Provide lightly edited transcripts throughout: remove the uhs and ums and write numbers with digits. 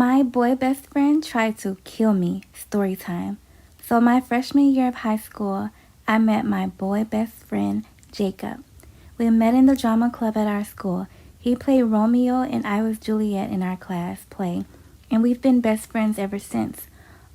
my boy best friend tried to kill me. Story time. So my freshman year of high school, I met my boy best friend, Jacob. We met in the drama club at our school. He played Romeo and I was Juliet in our class play, and we've been best friends ever since.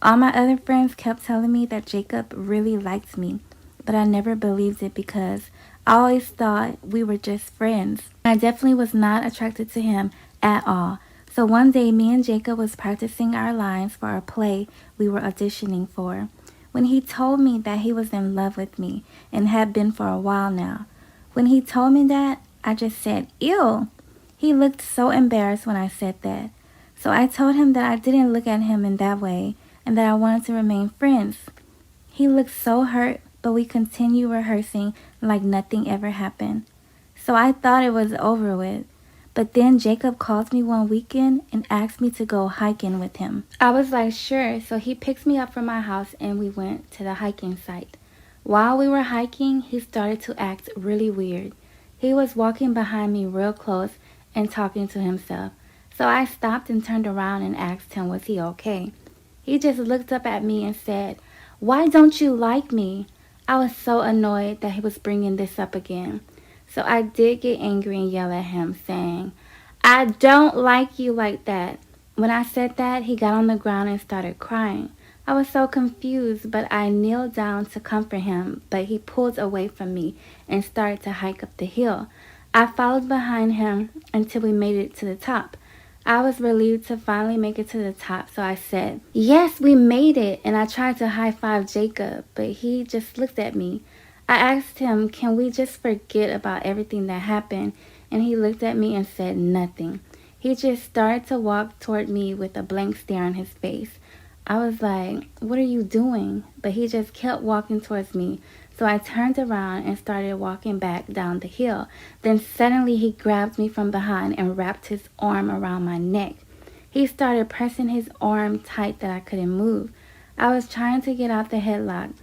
All my other friends kept telling me that Jacob really liked me, but I never believed it because I always thought we were just friends. I definitely was not attracted to him at all. So one day, me and Jacob was practicing our lines for a play we were auditioning for, when he told me that he was in love with me and had been for a while now. When he told me that, I just said, ew. He looked so embarrassed when I said that. So I told him that I didn't look at him in that way and that I wanted to remain friends. He looked so hurt, but we continued rehearsing like nothing ever happened. So I thought it was over with. But then Jacob called me one weekend and asked me to go hiking with him. I was like, sure. So he picked me up from my house and we went to the hiking site. While we were hiking, he started to act really weird. He was walking behind me real close and talking to himself. So I stopped and turned around and asked him, was he okay? He just looked up at me and said, why don't you like me? I was so annoyed that he was bringing this up again. So I did get angry and yell at him, saying, I don't like you like that. When I said that, he got on the ground and started crying. I was so confused, but I kneeled down to comfort him, but he pulled away from me and started to hike up the hill. I followed behind him until we made it to the top. I was relieved to finally make it to the top, so I said, yes, we made it, and I tried to high-five Jacob, but he just looked at me. I asked him, can we just forget about everything that happened? And he looked at me and said nothing. He just started to walk toward me with a blank stare on his face. I was like, what are you doing? But he just kept walking towards me. So I turned around and started walking back down the hill. Then suddenly he grabbed me from behind and wrapped his arm around my neck. He started pressing his arm tight that I couldn't move. I was trying to get out the headlock,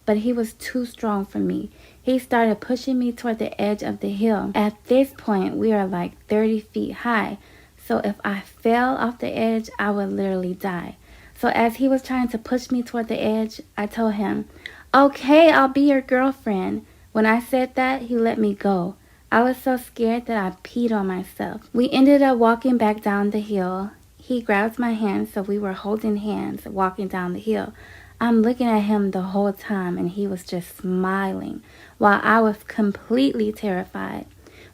but he was too strong for me. He started pushing me toward the edge of the hill. At this point, we are like 30 feet high. So if I fell off the edge, I would literally die. So as he was trying to push me toward the edge, I told him, okay, I'll be your girlfriend. When I said that, he let me go. I was so scared that I peed on myself. We ended up walking back down the hill. He grabbed my hand, so we were holding hands walking down the hill. I'm looking at him the whole time and he was just smiling while I was completely terrified.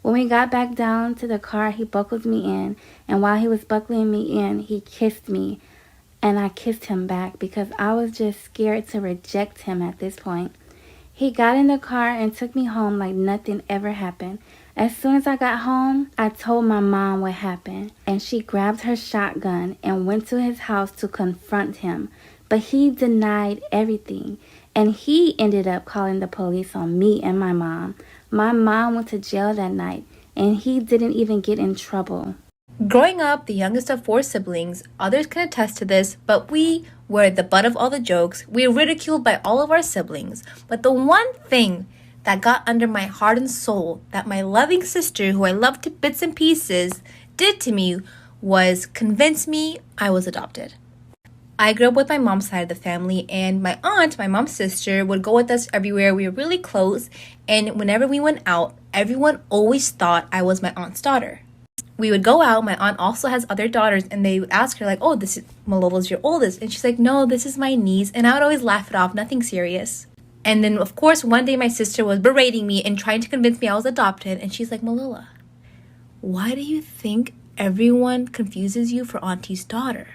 When we got back down to the car, he buckled me in, and while he was buckling me in, he kissed me, and I kissed him back because I was just scared to reject him at this point. He got in the car and took me home like nothing ever happened. As soon as I got home, I told my mom what happened, and she grabbed her shotgun and went to his house to confront him. But he denied everything, and he ended up calling the police on me and my mom. My mom went to jail that night, and he didn't even get in trouble. Growing up, the youngest of 4 siblings, others can attest to this, but we were the butt of all the jokes. We were ridiculed by all of our siblings. But the one thing that got under my heart and soul that my loving sister, who I loved to bits and pieces, did to me was convince me I was adopted. I grew up with my mom's side of the family, and my aunt, my mom's sister, would go with us everywhere. We were really close, and whenever we went out, everyone always thought I was my aunt's daughter. We would go out, my aunt also has other daughters, and they would ask her like, oh, this is Malola's your oldest, and she's like, no, this is my niece, and I would always laugh it off, nothing serious. And then, of course, one day my sister was berating me and trying to convince me I was adopted, and she's like, Malola, why do you think everyone confuses you for auntie's daughter?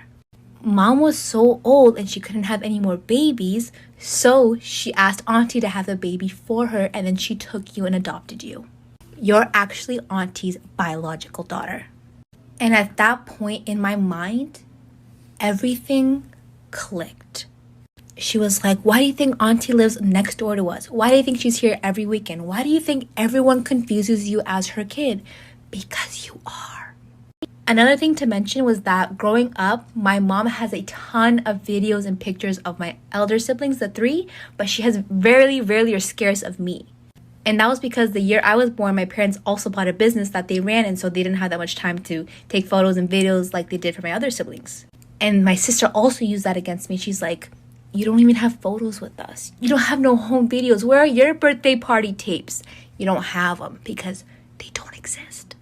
Mom was so old and she couldn't have any more babies, so she asked auntie to have a baby for her, and then she took you and adopted you. You're actually auntie's biological daughter. And at that point in my mind, everything clicked. She was like, why do you think auntie lives next door to us? Why do you think she's here every weekend? Why do you think everyone confuses you as her kid? Because you are. Another thing to mention was that growing up, my mom has a ton of videos and pictures of my elder siblings, the 3, but she has rarely or scarce of me. And that was because the year I was born, my parents also bought a business that they ran, and so they didn't have that much time to take photos and videos like they did for my other siblings. And my sister also used that against me. She's like, you don't even have photos with us. You don't have no home videos. Where are your birthday party tapes? You don't have them because they don't exist.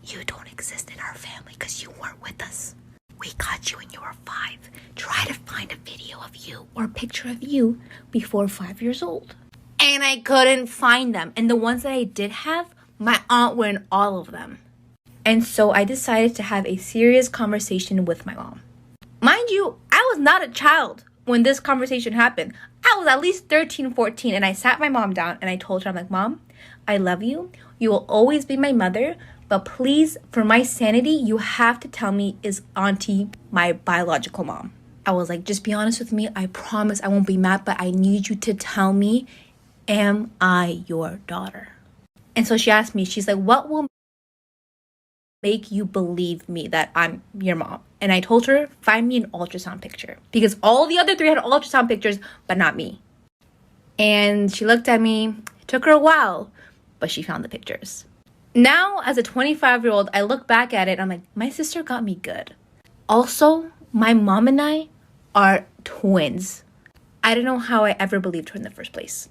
You don't exist in our family because you weren't with us. We caught you when you were 5. Try to find a video of you or a picture of you before 5 years old. And I couldn't find them. And the ones that I did have, my aunt were in all of them. And so I decided to have a serious conversation with my mom. Mind you, I was not a child when this conversation happened. I was at least 13, 14, and I sat my mom down and I told her, I'm like, Mom, I love you. You will always be my mother, but please, for my sanity, you have to tell me, is Auntie my biological mom? I was like, just be honest with me. I promise I won't be mad, but I need you to tell me, am I your daughter? And so she asked me, she's like, what will make you believe me that I'm your mom? And I told her, find me an ultrasound picture. Because all the other 3 had ultrasound pictures, but not me. And she looked at me. It took her a while, but she found the pictures. Now, as a 25-year-old, I look back at it, I'm like, my sister got me good. Also, my mom and I are twins. I don't know how I ever believed her in the first place.